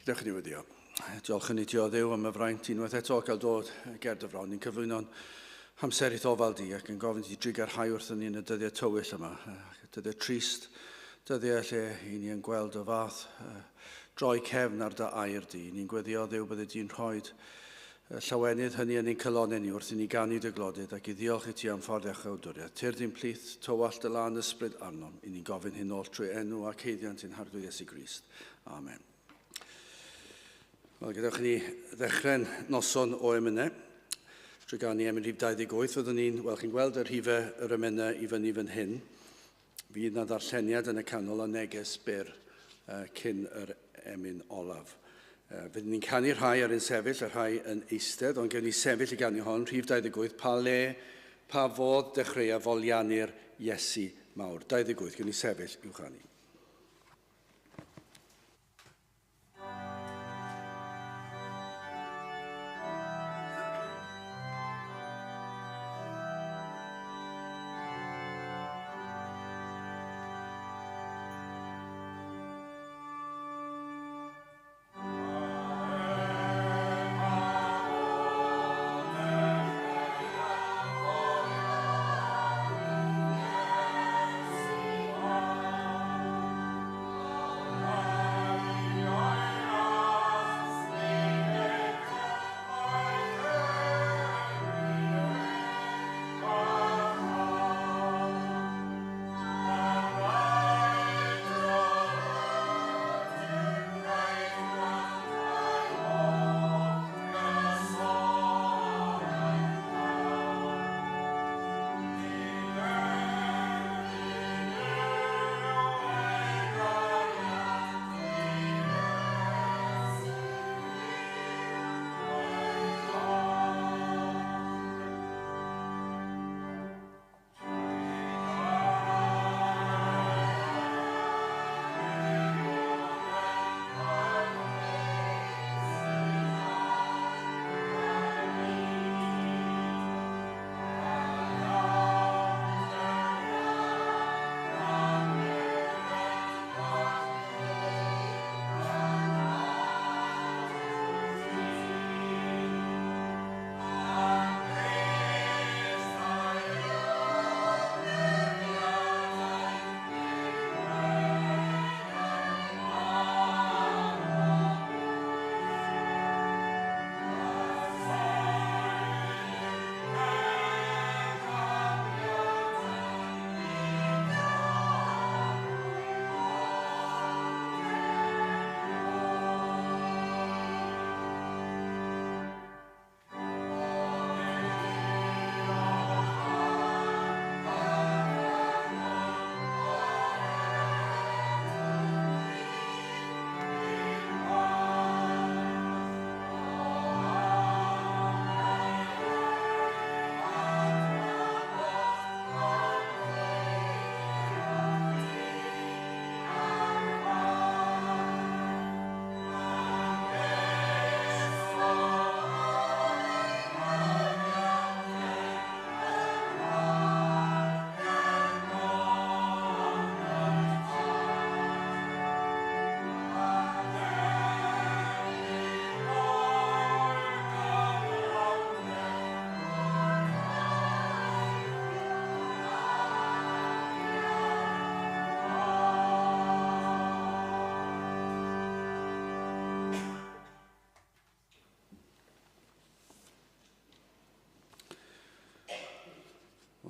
Diolch yn iwyddio. Diolch yn idio Dduw am y fraint unwaith eto gael dod ger dy frawd. Ni'n cyflwyno'n amser i ddofal di ac yn gofyn i drigarhau wrthyn ni yn y dyddiau tywyll yma. Dyddiau trist, dyddiau lle i ni yn gweld y fath droi cefn ar dy air di. Ni'n gweddio Dduw bydde di'n rhoi llawenydd hynny yn ein cylonau ni wrth i ni ganu dy glodyd ac i ddiolch i ti am ffordd eich awdwriaeth. Tyr di'n plith tywallt y lan ysbryd arnom. I ni'n gofyn hyn ôl trwy enw ac heiddiant i'n hardwydd Iesu Grist. Amen. Wel, gadewch ni ddechrau'n noson o emynau. Trwy gan ni emyn rhif 28, fyddwn ni'n, wel, chi'n gweld yr rhifau yr emynau i fyny fan hyn. Fydd na ddarlleniad yn y canol a neges byr cyn yr emyn olaf. Fyddwn ni'n canu rhai ar un sefyll, a rhai yn eistedd, ond gewn ni sefyll i ganu hon, rhif 28, pa le, pa fodd dechrau folianu'r Iesu mawr. 28, gewn ni sefyll i'w chanu.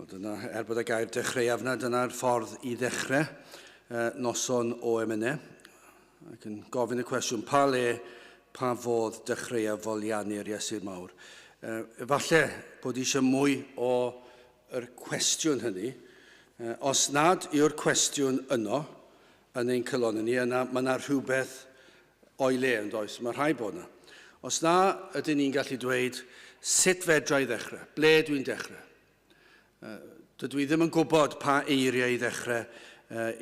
Dyna, bod y gair dechreuaf yna, dyna'r ffordd i ddechrau noson o emynau. Ac yn gofyn y cwestiwn, pa le, pa fodd dechreuaf folianu'r Iesu'r mawr. Falle bod eisiau mwy o yr cwestiwn hynny. Os nad yw'r cwestiwn yno, yn ein cylon ni, mae yna rhywbeth o'i le yn does. Mae rhai bod yna. Os na, ydyn ni'n gallu dweud, sut fedra i ddechrau? Ble dwi'n dechrau? Dydw i ddim yn gwybod pa eiriau i ddechrau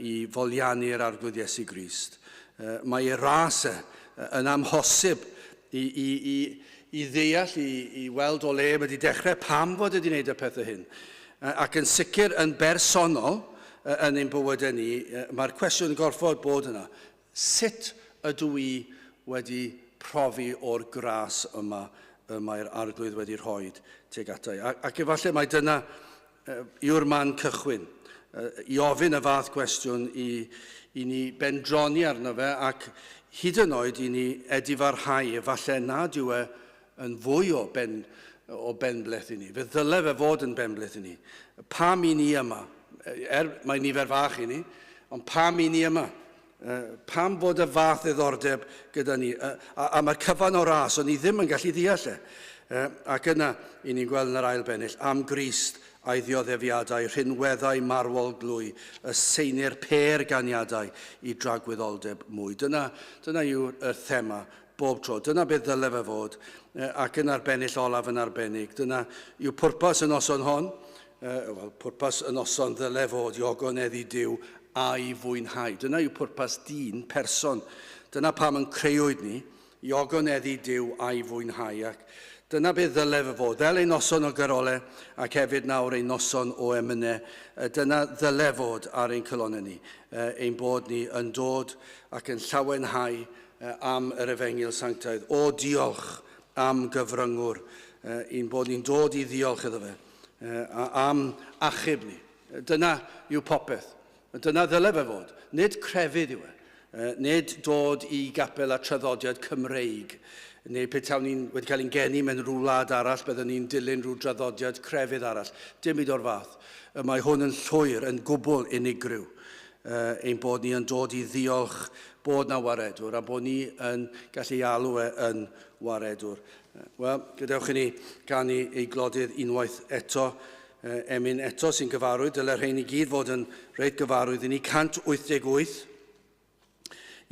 i folianu'r arglwydd Iesu Grist. Mae ei ras yn amhosib i ddeall, i weld o le wedi dechrau pam fod wedi wneud y pethau hyn. Ac yn sicr yn bersonol yn ein bywydau ni, mae'r cwestiwn yn gorfod bod yna. Sut ydw i wedi profi o'r gras yma mae'r arglwydd wedi rhoi tuag ata. Ac efallai mai dyna yw'r man cychwyn. I ofyn y fath cwestiwn i ni bendroni arno fe ac hyd yn oed i ni edifarhau efallai nad yw yn fwy o benbleth i ni. Fe ddyle fe fod yn benbleth i ni. Pam i ni yma? Mae nifer fach i ni, ond pam i ni yma? Pam bod y fath ddiddordeb gyda ni? A mae'r cyfan o ras, o'n i ddim yn gallu ddeall ac yna, i ni'n gweld yn yr ail bennill, am Grist a'i ddioddefiadau, rhinweddau marwol glwy, y seinir per ganiadau i dragwyddoldeb mwy. Dyna yw'r thema bob tro. Dyna beth ddyle fe fod, ac yn arbennill olaf yn arbennig. Dyna yw pwrpas y noson hon. Pwrpas y noson ddyle fod i ogoneddu Duw a'i fwynhau. Dyna yw pwrpas dyn, person. Dyna pam yn creuwyd ni, i ogoneddu Duw a'i fwynhau. Ac dyna beth ddyle fe fod. Fel ein noson o gyrole ac hefyd nawr ein noson o emynau, dyna ddyle fod ar ein cylonau ni. Ein bod ni yn dod ac yn llawenhau am yr Efengil Sanctaidd. O diolch am gyfryngwr. Ein bod ni'n dod i ddiolch iddo fe. Am achub ni. Dyna yw popeth. Dyna ddyle fe fod. Nid crefydd yw e. Nid dod i gapel a traddodiad Cymreig. Neu petawn ni'n wedi cael ein geni mewn rwlad arall, byddwn ni'n dilyn rhyw draddodiad crefydd arall. Dim byd o'r fath. Mae hwn yn llwyr, yn gwbl unigryw. Ein bod ni yn dod i ddiolch bod na waredwr, a bod ni yn gallu alw yn waredwr. Wel, gadewch i ni gan ei glodydd unwaith eto. Emyn eto sy'n gyfarwydd, dyle rhain i gyd fod yn reit gyfarwydd i ni. 188.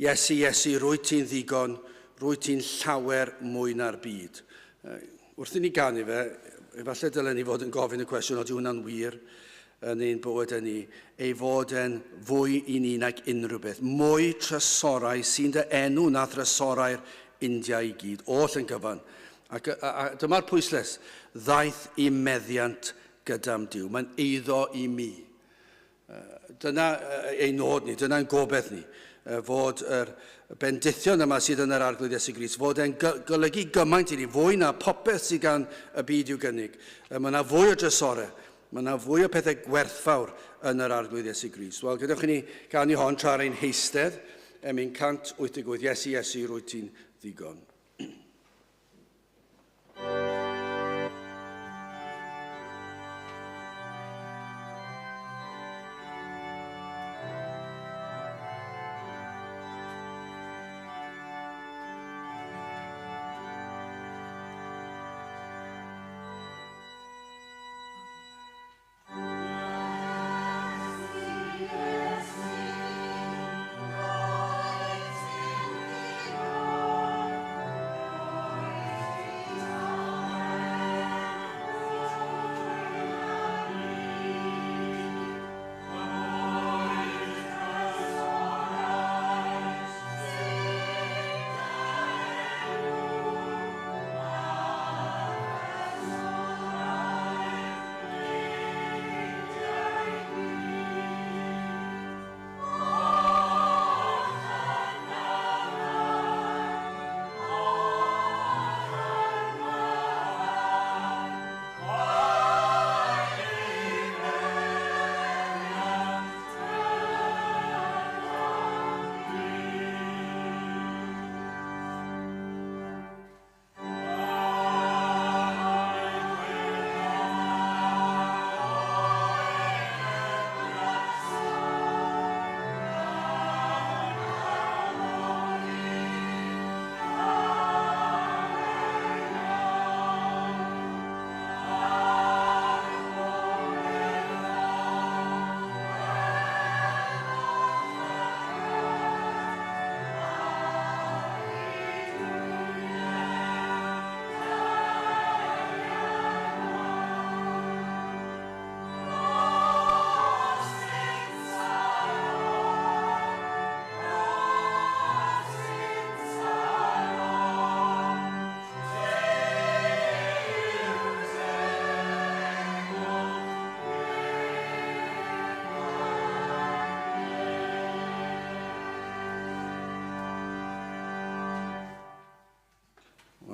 Iesu, Iesu, rwy ti'n ddigon, rwy ti'n llawer mwy na'r byd. Wrth i ni ganu fe, efallai dylen ni fod yn gofyn y cwestiwn oed yw hwnna'n wir yn ein bywyd ni, ei fod yn fwy i ni nag unrhyw beth. Mwy trysorau sy'n dy enw na thrysorau'r India i gyd, oll yn gyfan. A dyma'r pwysles, ddaeth i meddiant gydam Duw. Mae'n eiddo i mi. Dyna ein nod ni, dyna'n gobeith ni. Fod yr bendithion yma sydd yn yr arglwydd Iesu Grist, fod e'n golygu gymaint i ni, fwy na popeth sydd gan y byd i'w gynnig. Mae yna fwy o drysorau, mae yna fwy o pethau gwerthfawr yn yr arglwydd Iesu Grist. Wel, gadewch i ni gan i hon tra'r ein heistedd, emyn 188, Iesu, Iesu, rwy ti'n ddigon.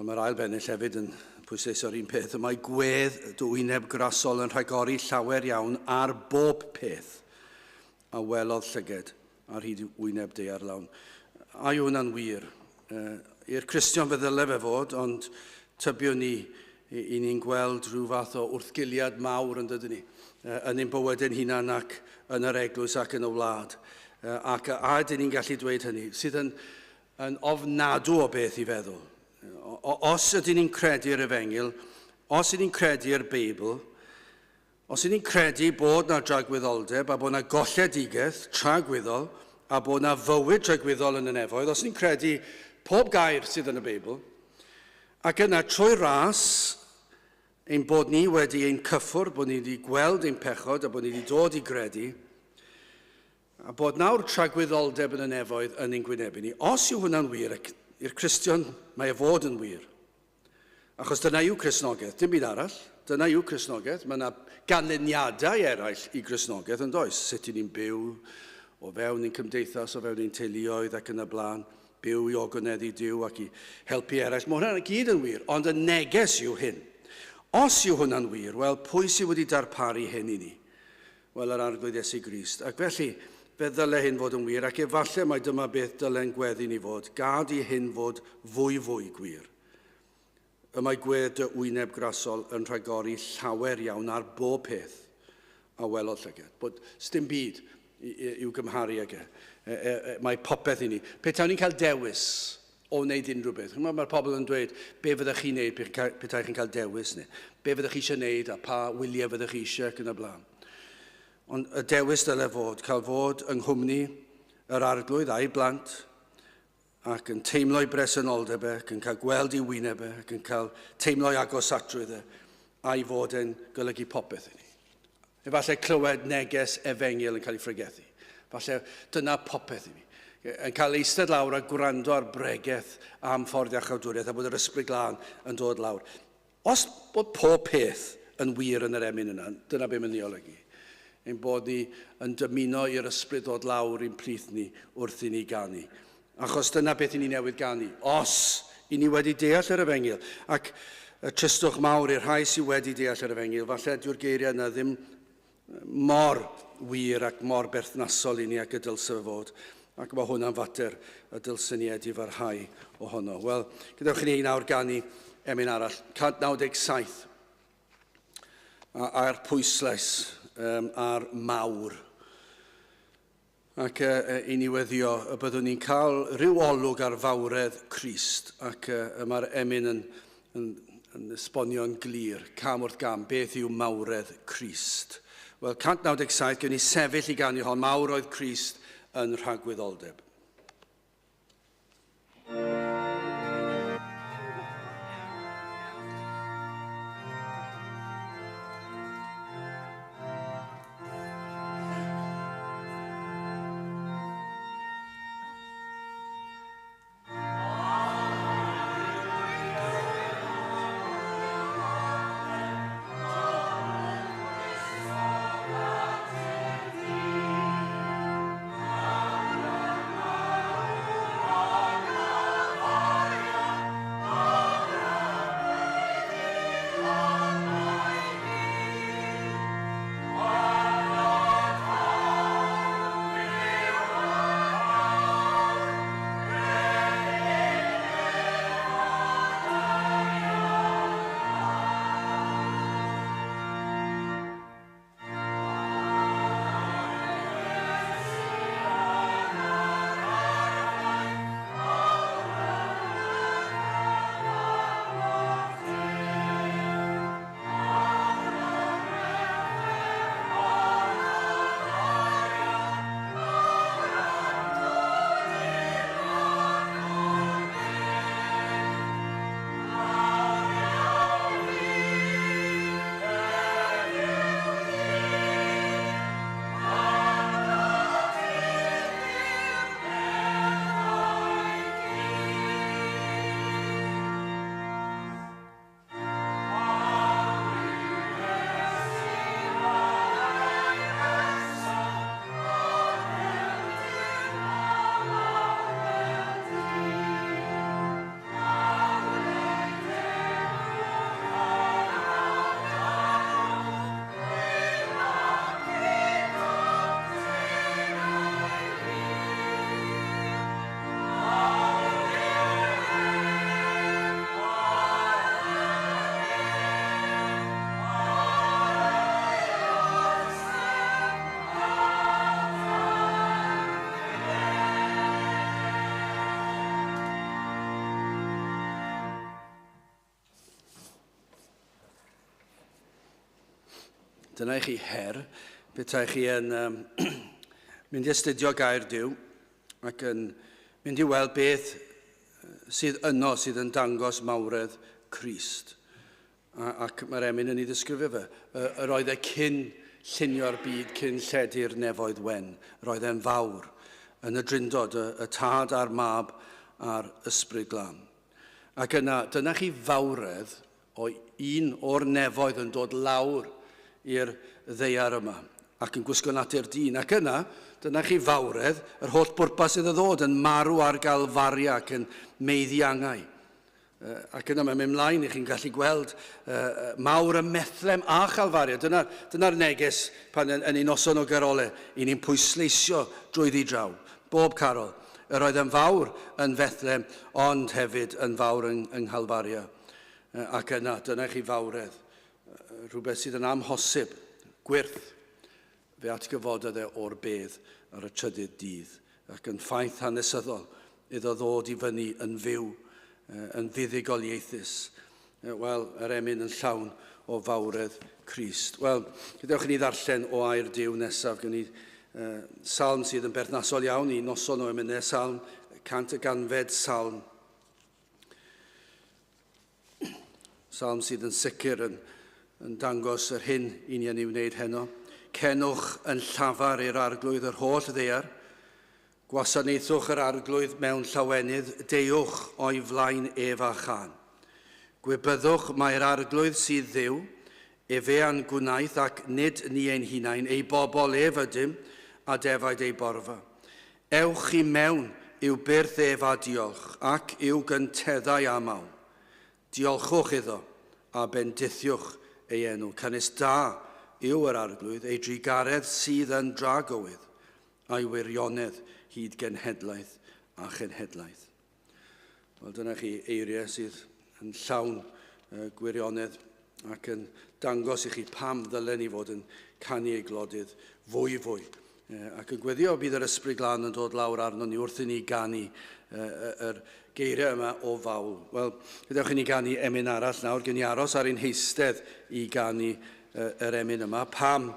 mae'r ail bennill hefyd yn pwysleisio'r un peth. Mae gwedd dy wyneb grasol yn rhagori llawer iawn ar bob peth, a welodd llyged ar hyd wyneb de ar lawn. A yw hwnna'n wir. I'r Cristion fe ddyle fe fod, ond tybiwn ni i ni'n gweld rhyw fath o wrthgiliad mawr yn dydyn ni, yn ein bywyd yn hunan ac yn yr eglwys ac yn y wlad. Ac a ydyn ni'n gallu dweud hynny, sydd yn ofnadw o beth i feddwl. Os ydyn ni'n credu'r Efengil, os ydyn ni'n credu'r Beibl, os ydyn ni'n credu bod yna dragwyddoldeb a bod yna golledigaeth tragwyddol a bod yna fywyd tragwyddol yn y nefoedd, os ydyn ni'n credu pob gair sydd yn y Beibl, ac yna trwy ras ein bod ni wedi ein cyffwrdd, bod ni wedi gweld ein pechod a bod ni wedi dod i gredu, a bod nawr tragwyddoldeb yn y nefoedd yn ein gwynebu ni. Os yw hwnna'n wir, i'r Cristion mae e fod yn wir. Achos dyna yw Cristnogaeth, dim byd arall. Dyna yw Cristnogaeth. Mae yna ganlyniadau eraill i Cristnogaeth yn does. Sut ni'n byw o fewn ein cymdeithas, o fewn ein teuluoedd ac yn y blaen. Byw i ogoneddu Duw ac i helpu eraill. Mae hwnna'n gyd yn wir, ond y neges yw hyn. Os yw hwnna'n wir, wel, pwy sydd wedi darparu hyn i ni? Wel, yr arglwydd Iesu Grist. Ac felly, fe ddyle hyn fod yn wir, ac efallai mae dyma beth dyle'n gweddu ni fod. Gad i hyn fod fwy gwir. Y mae gwedd dy wyneb grasol yn rhagori llawer iawn ar bob peth a welodd llyged. Bod sdim byd i'w gymharu ag mae popeth i ni. Petai ni'n cael dewis o wneud unrhyw beth. Mae'r pobl yn dweud, be fyddwch chi'n neud petai chi'n cael dewis ni? Be fyddwch chi eisiau neud a pa wyliau fyddwch chi eisiau ac yn y blaen? Ond y dewis dyle fod, cael fod yng nghwmni yr arglwydd a'i blant, ac yn teimlo'i bresenoldeb ac yn cael gweld i wyneb ac yn cael teimlo'i agos atrwydd a'i fod yn golygu popeth i ni. Efallai clywed neges Efengil yn cael ei ffregethu. Efallai dyna popeth i ni. Yn cael eistedd lawr a gwrando ar bregeth am ffordd a chawdwriaeth a bod yr ysbryd glân yn dod lawr. Os bod pob peth yn wir yn yr emyn yna, dyna beth mae'n ei olygu. Ein bod ni yn dymuno i'r ysbryd ddod lawr i'n plith ni wrth i ni ganu. Achos dyna beth i ni newydd ganu. Os i ni wedi deall yr Efengil, ac trystwch mawr i'r rhai sydd wedi deall yr Efengil, falle dyw'r geiriau yna ddim mor wir ac mor berthnasol i ni ac y dylse fod. Ac mae hwnna'n fater y dylse ni wedi farhau ohono. Wel, gydewch chi ni nawr ganu emyn arall. 197. A'r pwyslais a'r mawr. Ac i ni weddio y byddwn ni'n cael rhyw olwg ar fawredd Crist, ac mae'r emyn yn esbonio'n glir, cam wrth gam, beth yw mawredd Crist. Wel, 197, gen i sefyll i ganu hon, mawr oedd Crist yn rhagwyddoldeb. dyna i chi her. Bydda chi yn mynd i astudio gair Duw ac yn mynd i weld beth sydd yno sydd yn dangos mawredd Crist. Ac mae'r emyn yn ei ddisgrifio fe. Yr oedd e cyn llunio'r byd, cyn lledu'r nefoedd wen. Yr oedd e'n fawr yn y drindod, y tad a'r mab a'r ysbryd glân. Ac yna, dyna chi fawredd o un o'r nefoedd yn dod lawr i'r ddeiar yma ac yn gwisgo natur dyn. Ac yna, dyna chi fawredd, yr holl bwrpas iddo ddod yn marw ar galfaria ac yn meiddiangau. Ac yna mae'n mynd mlaen i chi'n gallu gweld mawr y methlem a chalfaria. Dyna'r neges pan yn ei noson o gyrole i ni'n pwysleisio drwy ddidraw, bob carol. Yr oedd yn fawr yn Fethlem, ond hefyd yn fawr yng Nghalfaria. Ac yna, dyna chi fawredd. Rhywbeth sydd yn amhosib, gwyrth, fe atgyfododd e o'r bedd ar y trydydd dydd. Ac yn ffaith hanesyddol, iddo ddod i fyny yn fyw, yn fuddugoliaethus. Wel, yr emyn yn llawn o fawredd Crist. Wel, gydewch i ni ddarllen o air Duw nesaf, gen i Salm sydd yn berthnasol iawn i noson o emynau, Salm 100 Salm. Salm sydd yn sicr yn dangos yr hyn i ni yn ei wneud heno. Cenwch yn llafar i'r arglwydd yr holl ddeiar, gwasanaethwch yr arglwydd mewn llawenydd, deuwch o'i flaen ef a chan. Gwybyddwch mae'r arglwydd sydd ddiw, efe a'n gwnaeth ac nid ni ein hunain, ei bobl ef ydym, a defaid ei borfa. Ewch i mewn i'w byrth ef a diolch, ac i'w gynteddau amaw. Diolchwch iddo, a bendithiwch ei enw. Cynnes da yw yr arglwydd, ei drigaredd sydd yn dragowydd, a'i wirionedd hyd genhedlaeth a chenhedlaeth. Wel, dyna chi eiriau sydd yn llawn gwirionedd ac yn dangos i chi pam ddylen ni fod yn canu ei glodydd fwy. Ac yn gweddio bydd yr ysbryd glân yn dod lawr arno ni wrth i ni ganu yr geiriau yma o fawl. Wel, gydewch i ni ganu emyn arall nawr, gen i aros ar ein heistedd i ganu yr emyn yma. Pam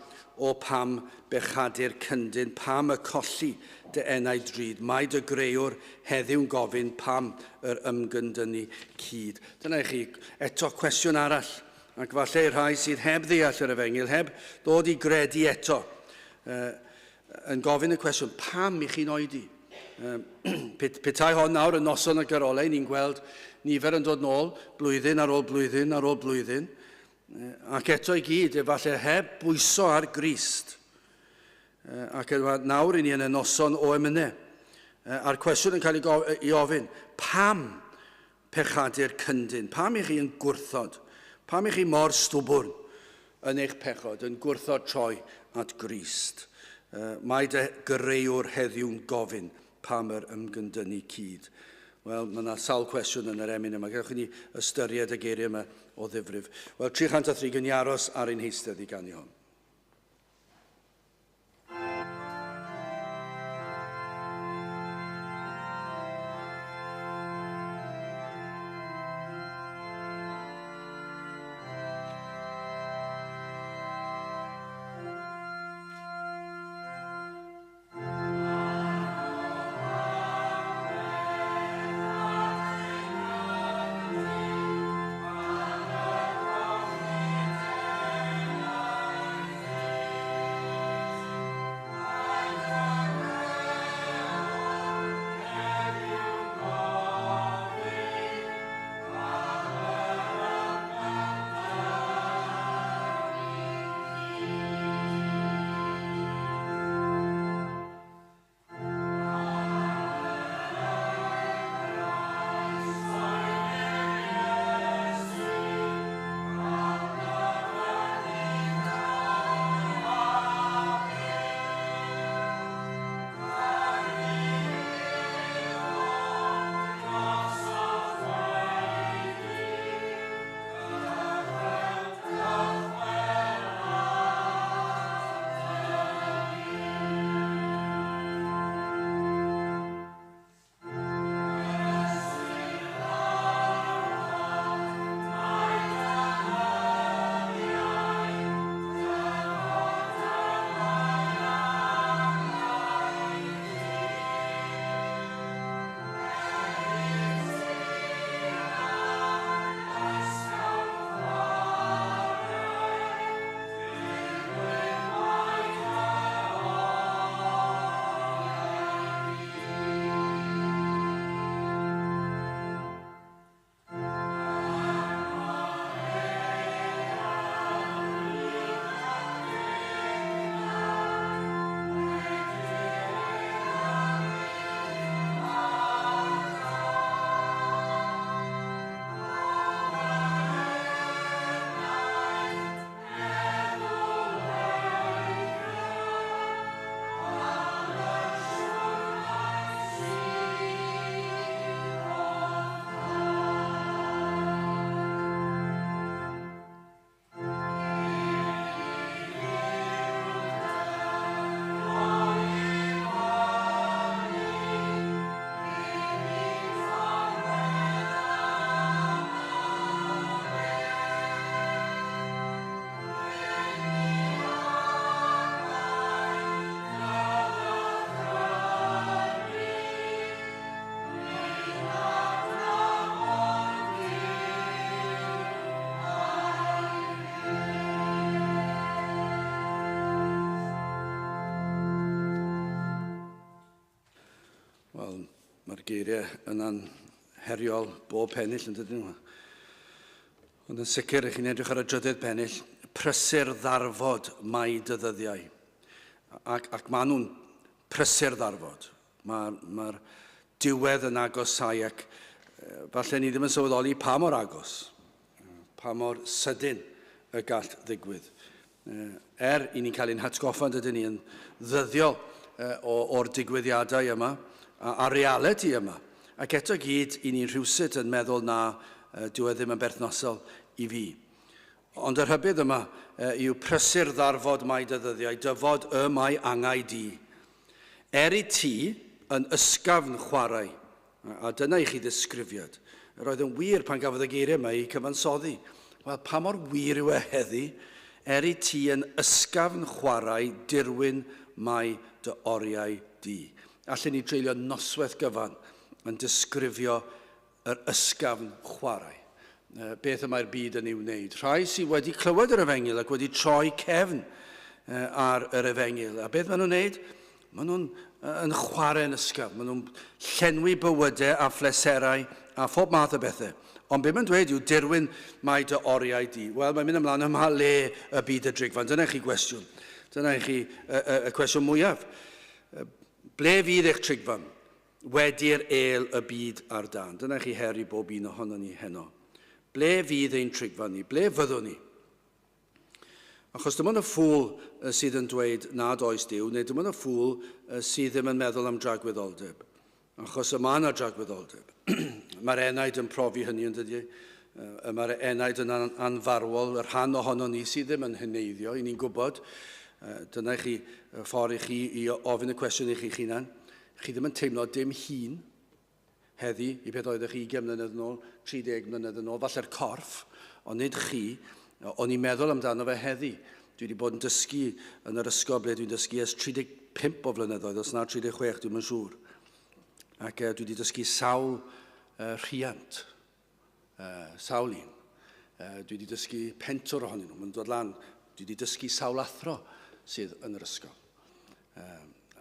bechadur cyndyn, pam y colli dy enau drud. Mae dy greuwr heddiw'n gofyn pam yr ymgyndynu cyd. Dyna i chi eto cwestiwn arall. Ac falle rhai sydd heb ddeall yr efengyl, heb ddod i gredu eto, yn gofyn y cwestiwn, pam i chi'n oedi? Petai hon nawr yn noson y garolau, ni'n gweld nifer yn dod nôl, blwyddyn ar ôl blwyddyn ar ôl blwyddyn, ac eto i gyd, efallai heb bwyso ar Grist. Ac nawr i ni yn y noson o emynau. A'r cwestiwn yn cael ei ofyn, pam pechadur cyndyn? Pam i chi yn gwrthod? Pam i chi mor stwbwrn yn eich pechod, yn gwrthod troi at Grist? Mae dy greuwr heddiw'n gofyn pam yr ymgyndynu cyd. Wel, mae yna sawl cwestiwn yn yr emyn yma. Gewch ni ystyried y geiriau yma o ddifrif. Wel, 303 gen i aros ar ein heistedd i ganu hon. Wel, mae'r geiriau yna'n heriol bob pennill yn dydyn nhw. Ond yn sicr, chi'n edrych ar y drydydd pennill, prysur ddarfod mai dyddyddiau. Ac maen nhw'n prysur ddarfod. Mae'r diwedd yn agosau ac falle ni ddim yn sylweddoli pa mor agos, pa mor sydyn y gall ddigwydd. I ni'n cael ein hatgoffa dydyn ni yn ddyddiol o'r digwyddiadau yma a reality yma. Ac eto gyd, i ni'n rhywsut yn meddwl na dyw e ddim yn berthnosol i fi. Ond yr hybydd yma yw prysur ddarfod mai dyddyddiau, dyfod y mai angau di. I ti yn ysgafn chwarae, a dyna i chi ddisgrifiad. Roedd yn wir pan gafodd y geiriau yma i cyfansoddi. Wel, pa mor wir yw e heddi? I ti yn ysgafn chwarae, dirwyn mai dy oriau di. Allen ni dreulio noswaith gyfan yn disgrifio yr ysgafn chwarae. Beth yma'r byd yn ei wneud. Rhai sydd wedi clywed yr efengil ac wedi troi cefn ar yr efengil. A beth maen nhw'n wneud? Maen nhw'n chwarae yn ysgaf. Maen nhw'n llenwi bywydau a phleserau a phob math o bethau. Ond beth mae'n dweud yw dirwyn mai dy oriau di. Wel, mae'n mynd ymlaen yma le y byd y drigfan. Dyna chi gwestiwn. Dyna chi y cwestiwn mwyaf. Ble fydd eich trigfan? Wedi'r eil y byd ar dan. Dyna chi heri bob un ohono ni heno. Ble fydd ein trigfan ni? Ble fyddwn ni? Achos dim ond y ffwl sydd yn dweud nad oes Duw, neu dim ond y ffwl sydd ddim yn meddwl am dragwyddoldeb. Achos yma yna dragwyddoldeb. Mae'r enaid yn profi hynny yn dydi. Mae'r enaid yn anfarwol, yr rhan ohono ni sydd ddim yn hyneiddio, i ni'n gwybod. Dyna chi ffordd i chi i ofyn y cwestiwn i chi'ch hunan. Chi ddim yn teimlo dim hun heddi, i beth oeddech chi 20 mlynedd yn ôl, 30 mlynedd yn ôl, falle'r corff, ond nid chi, o'n i'n meddwl amdano fe heddi. Dwi wedi bod yn dysgu yn yr ysgol ble dwi'n dysgu ers 35 o flynyddoedd, os na 36, dwi'n yn siŵr. Ac dwi wedi dysgu sawl rhiant, sawl un. Dwi wedi dysgu pentwr ohonyn nhw, mae'n dod lan. Dwi wedi dysgu sawl athro sydd yn yr ysgol.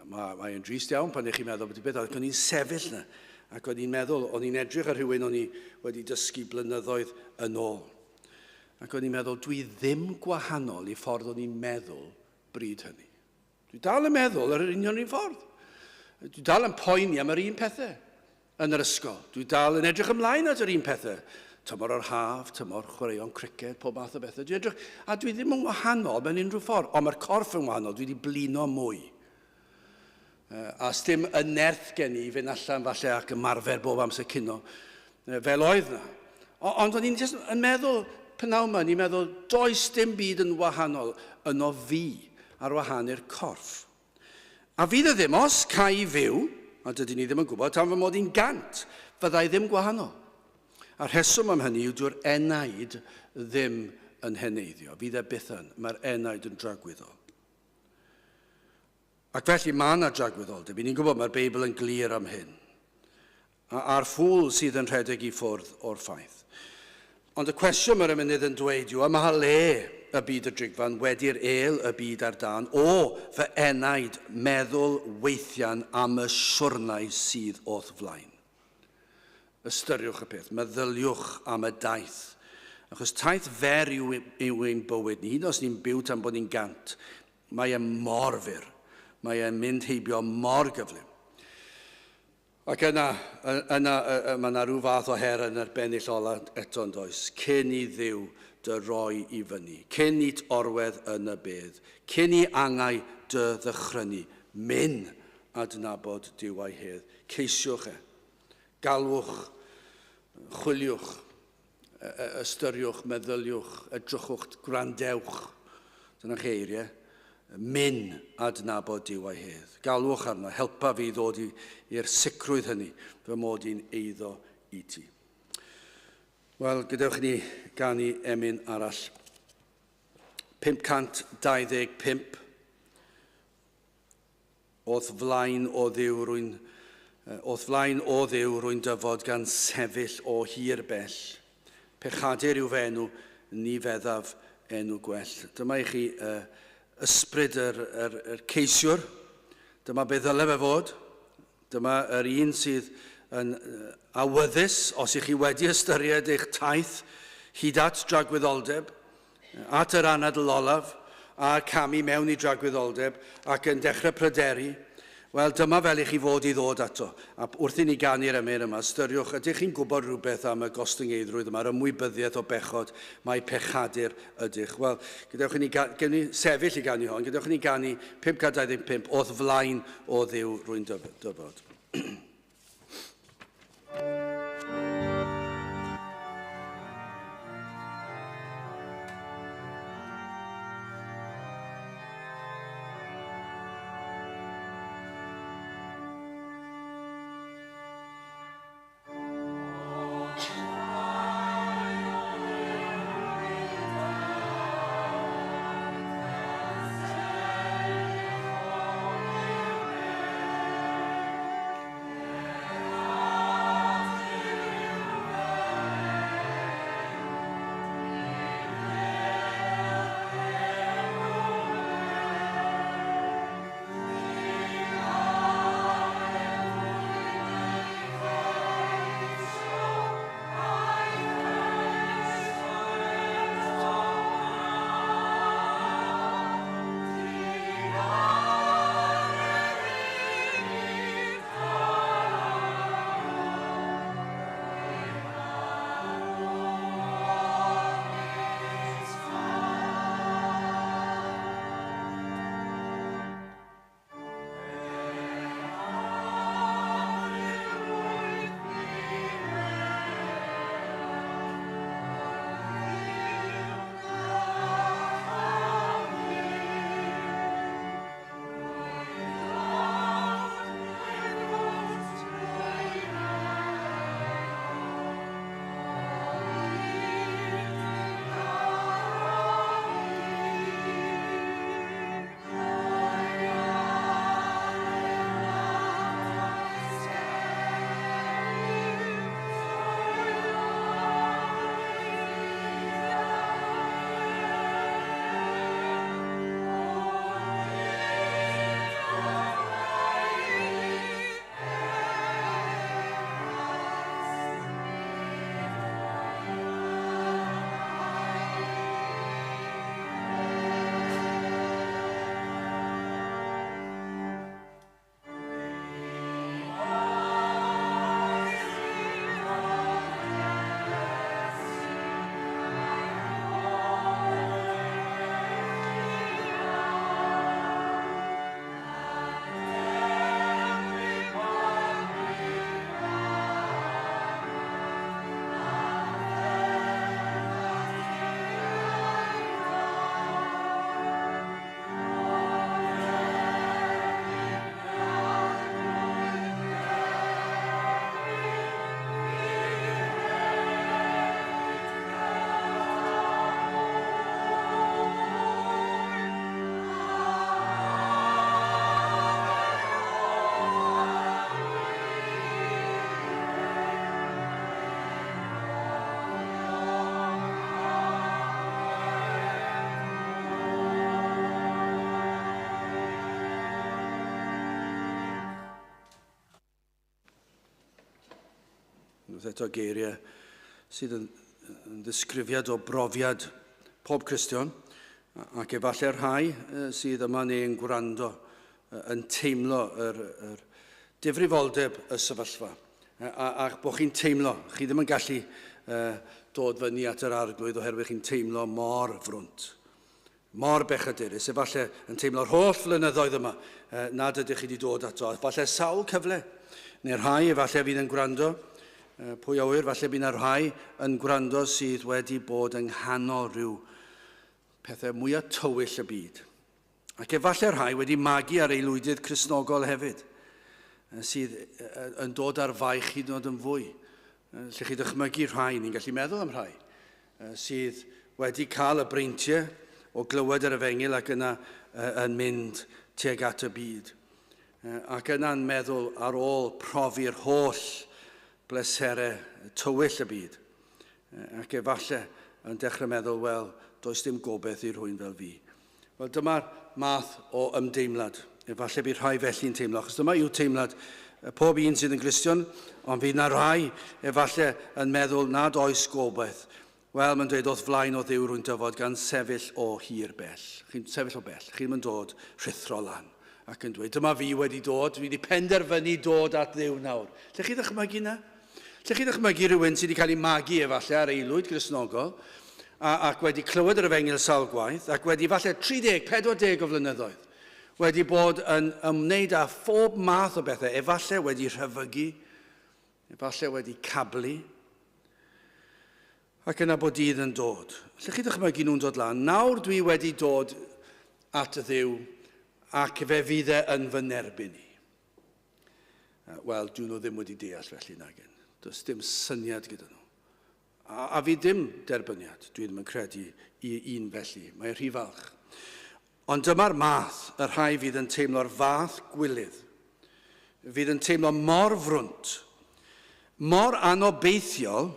Mae'n drist iawn pan eich chi'n meddwl bod beth, ac o'n i'n sefyll na. Ac o'n i'n meddwl, o'n i'n edrych ar rhywun o'n i wedi dysgu blynyddoedd yn ôl. Ac o'n i'n meddwl, dwi ddim gwahanol i ffordd o'n i'n meddwl bryd hynny. Dwi dal yn meddwl ar yr union un ffordd. Dwi dal yn poeni am yr un pethau yn yr ysgol. Dwi dal yn edrych ymlaen at yr un pethau. Tymor o'r haf, tymor chwaraeon criced, pob math o bethau. A dwi ddim yn wahanol mewn unrhyw ffordd, ond mae'r corff yn wahanol, dwi wedi blino mwy. A sdim yn nerth gen i fynd allan falle ac ymarfer bob amser cino, fel oedd na. Ond o'n i'n yn meddwl, pnawn yma, ni'n meddwl, does dim byd yn wahanol yno fi ar wahan i'r corff. A fydd y ddim, os cael fyw, a dydyn ni ddim yn gwybod, tan fy mod i'n gant, fyddai ddim gwahanol. A'r rheswm am hynny yw dyw'r enaid ddim yn heneiddio. Fydd e byth yn, mae'r enaid yn dragwyddol. Ac felly mae yna dragwyddoldeb. Ni'n gwybod mae'r Beibl yn glir am hyn. A'r ffwl sydd yn rhedeg i ffwrdd o'r ffaith. Ond y cwestiwn mae'r emynydd yn dweud yw, yma le y byd y drigfan wedi'r eil y byd ar dan, o fy enaid meddwl weithian am y siwrnau sydd o'th flaen. Ystyriwch y peth, meddyliwch am y daith. Achos taith fer yw ein bywyd ni, hyd os ni'n byw tan bod ni'n gant, mae e mor fyr. Mae e'n mynd heibio mor gyflym. Ac yna mae yna rhyw fath o her yn arbennill ola eto yn does. Cyn i ddiw dy roi i fyny. Cyn i orwedd yn y bedd. Cyn i angau dy ddychrynu. Myn adnabod diw a'i hedd. Ceisiwch e. Galwch, chwiliwch, ystyriwch, meddyliwch, edrychwch, gwrandewch. Dyna chi eiriau. Myn adnabod diw a'i hedd. Galwch arno, helpa fi ddod i'r sicrwydd hynny, fy mod i'n eiddo i ti. Wel, gadewch ni gan i emyn arall. 525. Oth flaen o ddiw rwy'n dyfod gan sefyll o hir bell. Pechadur yw fenw, ni feddaf enw gwell. Dyma i chi ysbryd yr ceisiwr. Dyma beth ddylai fe fod. Dyma yr un sydd yn awyddus os ych chi wedi ystyried eich taith hyd at dragwyddoldeb, at yr anadl olaf, a camu mewn i dragwyddoldeb ac yn dechrau pryderu. Wel, dyma fel i chi fod i ddod ato. A wrth i ni ganu'r emyn yma, ystyriwch, ydych chi'n gwybod rhywbeth am y gostyngeidrwydd yma, yr ymwybyddiaeth o bechod, mae pechadur ydych. Wel, gadewch ni sefyll i ganu hon, gadewch ni ganu 525 oedd flaen o ddiw rwy'n dyfod. Eto geiriau sydd yn ddisgrifiad o brofiad pob Cristion, ac efallai rhai sydd yma neu'n gwrando yn teimlo yr difrifoldeb y sefyllfa. Ac bod chi'n teimlo, chi ddim yn gallu dod fyny at yr arglwydd oherwydd chi'n teimlo mor frwnt, mor bechadurus. Efallai yn teimlo'r holl flynyddoedd yma nad ydych chi wedi dod ato. Efallai sawl cyfle, neu rhai efallai fydd yn gwrando, pwy awyr, falle bydd yna rhai yn gwrando sydd wedi bod yng nghanol rhyw pethau mwyaf tywyll y byd. Ac efallai rhai wedi magu ar aelwydydd Cristnogol hefyd, sydd yn dod ar faich hyd yn oed yn fwy. Lle chi dychmygu rhai, ni'n gallu meddwl am rhai, sydd wedi cael y breintiau o glywed yr efengil ac yna yn mynd tuag at y byd. Ac yna'n meddwl ar ôl profi'r holl bleserau tywyll y byd. Ac efallai yn dechrau meddwl, wel, does dim gobeith i rhywun fel fi. Wel, dyma'r math o ymdeimlad. Efallai bydd rhai felly'n teimlo, achos dyma yw teimlad pob un sydd yn Gristion, ond fydd na rai efallai yn meddwl nad oes gobaith. Wel, mae'n dweud wrth flaen o ddiw rwy'n dyfod gan sefyll o hir bell. Chi'n sefyll o bell, chi'n mynd dod rhithro lan. Ac yn dweud, dyma fi wedi dod, fi wedi penderfynu dod at ddiw nawr. Lle chi ddechmygu na? Lle chi ddechmygu rhywun sydd wedi cael ei magu efallai ar aelwyd Grisnogol, ac wedi clywed yr efengil sawl gwaith, ac wedi falle 30-40 o flynyddoedd, wedi bod yn ymwneud â phob math o bethau, efallai wedi rhyfygu, efallai wedi cablu, ac yna bod dydd yn dod. Lle chi ddechmygu nhw'n dod lan? Nawr dwi wedi dod at y ddiw, ac fe fydd e yn fy nerbyn i. Wel, dwi nhw ddim wedi deall felly nag yn. Does dim syniad gyda nhw. A fi dim derbyniad, dwi ddim yn credu i un felly. Mae'n rhy falch. Ond dyma'r math, y rhai fydd yn teimlo'r fath gwylydd. Fydd yn teimlo mor frwnt, mor anobeithiol,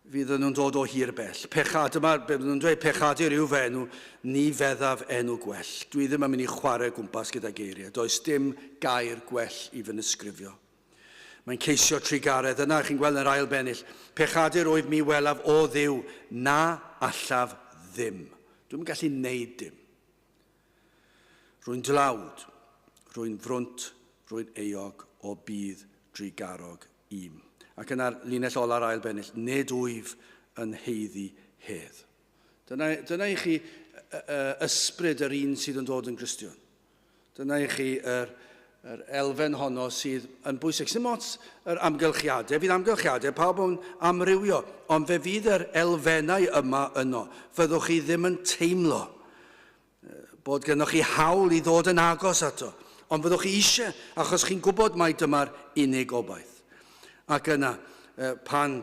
fydd nhw'n dod o hir bell. Dyma, bydd nhw'n dweud pechadur yw fe enw, ni feddaf enw gwell. Dwi ddim yn mynd i chwarae gwmpas gyda geiriau. Does dim gair gwell i fy nisgrifio. Mae'n ceisio trigaredd. Yna chi'n gweld yr ail bennill. Pechadur oedd mi welaf o ddiw, na allaf ddim. Dwi'n gallu neud dim. Rwy'n dlawd, rwy'n frwnt, rwy'n eog o bydd drigarog im. Ac yna'r linell ola'r ail bennill, nid wyf yn heiddi hedd. Dyna i chi ysbryd yr un sydd yn dod yn Gristion. Dyna i chi yr elfen honno sydd yn bwysig. Sy'n mots yr amgylchiadau. Fydd amgylchiadau pawb yn amrywio, ond fe fydd yr elfennau yma yno. Fyddwch chi ddim yn teimlo bod gennych chi hawl i ddod yn agos ato. Ond fyddwch chi eisiau, achos chi'n gwybod mai dyma'r unig obaith. Ac yna, pan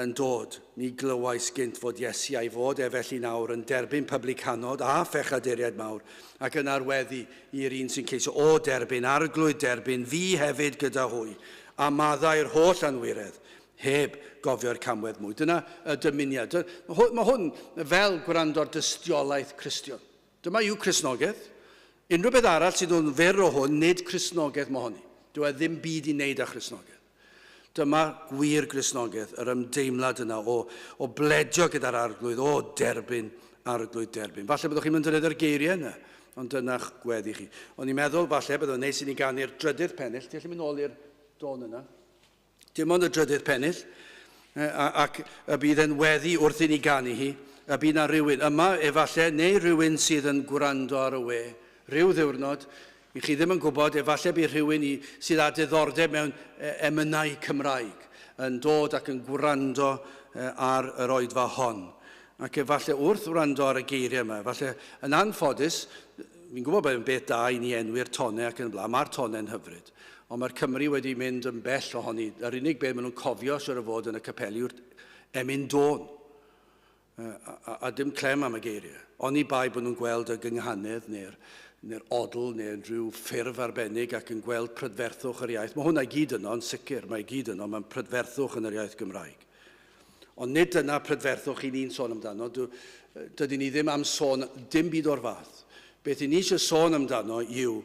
yn dod, ni glywais gynt fod Iesu a'i fod felly nawr yn derbyn publicanod a phechaduriaid mawr, ac yn arweddu i'r un sy'n ceisio o derbyn, arglwydd derbyn, fi hefyd gyda hwy, a maddau'r holl anwiredd, heb gofio'r camwedd mwy. Dyna y dymuniad. Mae hwn fel gwrando'r dystiolaeth Cristion. Dyma yw Cristnogaeth. Unrhyw beth arall sydd yn fyr o hwn, nid Cristnogaeth mae honni. Dwi ddim byd i wneud â Cristnogaeth. Dyma gwir Cristnogaeth, yr ymdeimlad yna o bledio gyda'r arglwydd, o derbyn, arglwydd derbyn. Falle byddwch chi'n mynd yn yr geiriau yna, ond dyna'ch gweddi chi. Ond i'n meddwl, falle byddw'n neis i ni ganu'r drydydd pennill. Ti'n gallu mynd nôl i'r don yna. Dim ond y drydydd pennill, ac y bydd yn weddi wrth i ni ganu hi, y bydd na rhywun yma, efallai, neu rhywun sydd yn gwrando ar y we, rhyw ddiwrnod, i chi ddim yn gwybod, efallai bydd rhywun sydd â diddordeb mewn Emynau Cymraeg yn dod ac yn gwrando ar yr oedfa hon. Ac efallai wrth wrando ar y geiriau yma, efallai yn anffodus, fi'n gwybod bod yn beth da i ni enwi'r tonau ac yn blaen, mae'r tonau'n hyfryd. Ond mae'r Cymru wedi mynd yn bell ohoni. Yr unig beth maen nhw'n cofio sy'n fod yn y capeli yw'r emyn dôn. A dim clem am y geiriau. Oni bai bod nhw'n gweld y gynghanedd neu'r odl neu rhyw ffurf arbennig ac yn gweld prydferthwch yr iaith. Mae hwnna i gyd yno, yn sicr, mae i gyd yno, mae'n prydferthwch yn yr iaith Gymraeg. Ond nid yna prydferthwch i ni'n sôn amdano, dydyn ni ddim am sôn dim byd o'r fath. Beth i ni eisiau sôn amdano yw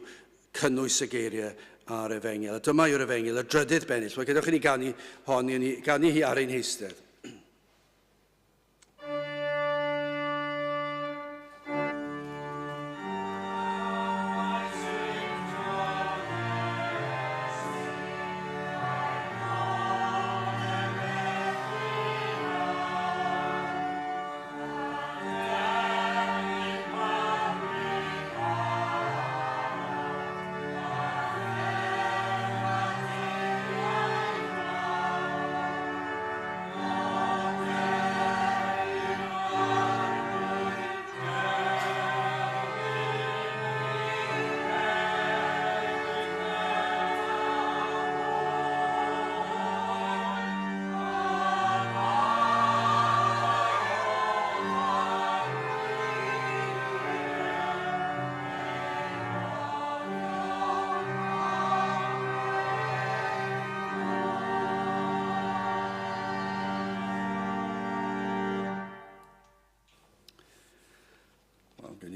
cynnwys y geiriau a'r efengil. A dyma yw'r efengil, y drydydd bennill. Mae gyda chi ni ganu hi ar ein heistedd.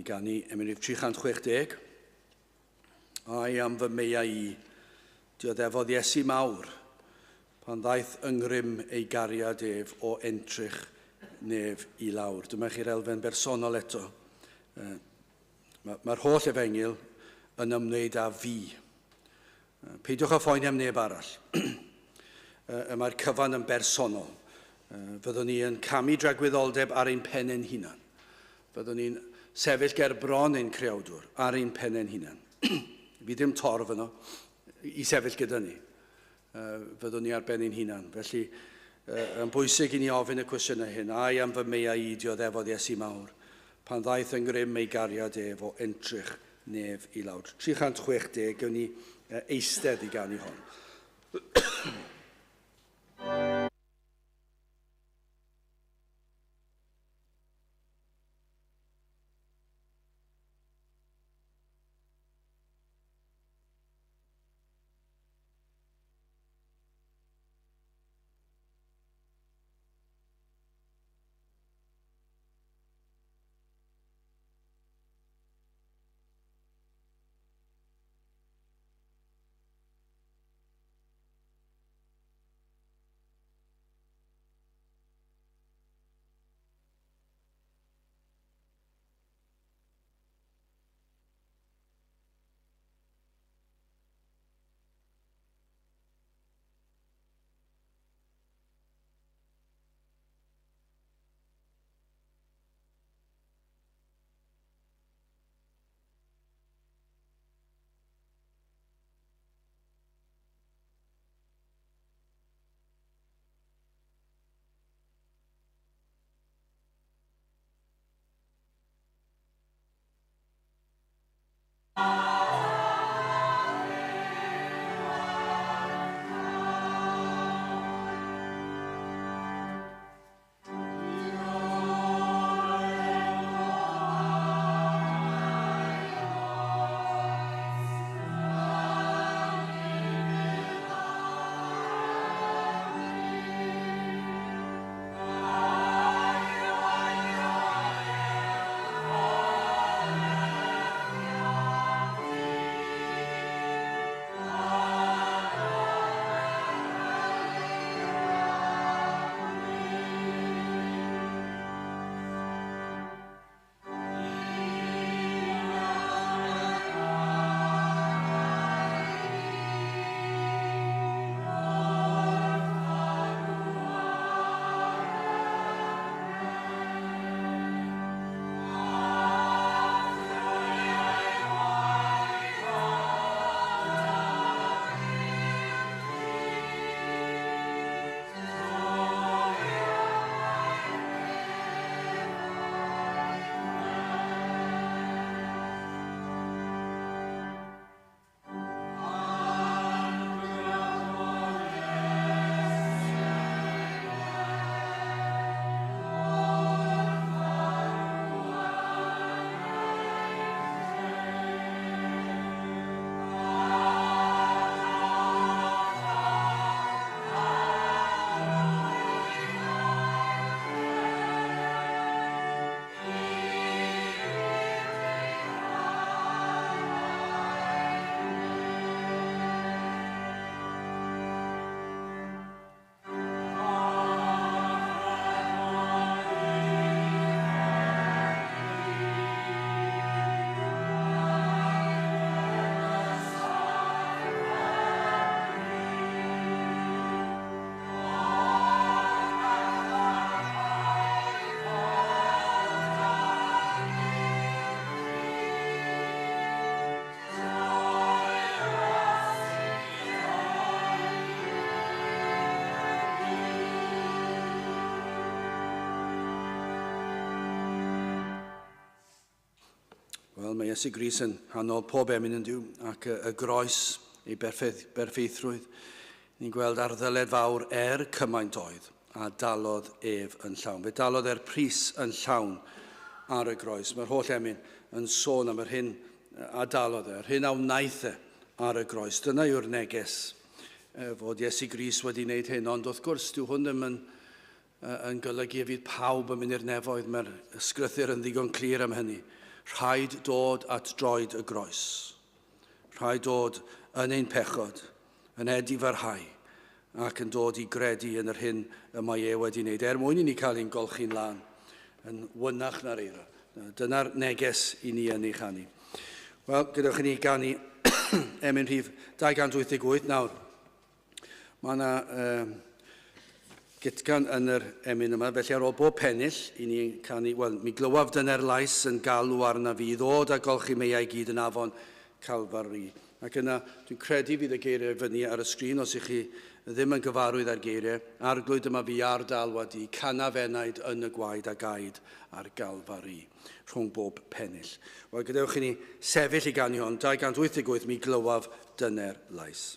Ganu Emynau 360. I am fy mea I, Dioddefodd Iesu mawr pan ddaeth yngrym ei gariad ef o entrych nef i lawr. Dyma chi'r elfen bersonol eto. Mae'r holl efengil yn ymwneud â fi. Peidiwch â phoeni am neb arall. Mae'r cyfan yn bersonol. Fyddwn ni yn camu dragwyddoldeb ar ein pen ein hunan. Fyddwn ni'n sefyll ger bron ein creawdwr ar ein pen ein hunan. Fi ddim torf yno i sefyll gyda ni. Fyddwn ni ar ben ein hunan. Felly, yn bwysig i ni ofyn y cwestiynau hyn. Ai am fy mea i dioddefodd Iesu mawr, pan ddaeth yn grym ei gariad ef o entrych nef i lawr. 360, gawn ni eistedd i ganu hon. Wel, mae Iesu Grist yn rhannol pob emyn yn diw, ac y groes ei berffeithrwydd. Ni'n gweld ar ddyled fawr cymaint oedd, a dalodd ef yn llawn. Fe dalodd pris yn llawn ar y groes. Mae'r holl emyn yn sôn am yr hyn a dalodd yr hyn a wnaeth ar y groes. Dyna yw'r neges fod Iesu Grist wedi wneud hyn, ond wrth gwrs, dyw hwn ddim yn golygu fydd pawb yn mynd i'r nefoedd. Mae'r ysgrythyr yn ddigon clir am hynny. Rhaid dod at droed y groes. Rhaid dod yn ein pechod yn edi farhau ac yn dod i gredu yn yr hyn y mae wedi wneud mwyn i ni cael ein golchi'n lan yn wynach na'r eira. Dyna'r neges i ni yn ei chanu. Wel, gydwch i ni ganu emyn rhif 288 nawr. Mae yna gytgan yn yr emyn yma, felly ar ôl bob pennill i ni canu, wel, mi glywaf dyna'r lais yn galw arna fi i ddod a golchi meiau gyd yn afon Calfari. Ac yna, dwi'n credu fydd y geiriau fyny ar y sgrin os ych chi ddim yn gyfarwydd ar geiriau. Arglwyd yma fi ar dalwad i canafennaid yn y gwaed a gaid ar Galfari rhwng bob pennill. Wel, gadewch i ni sefyll i ganu hon, 288 mi glywaf dyna'r lais.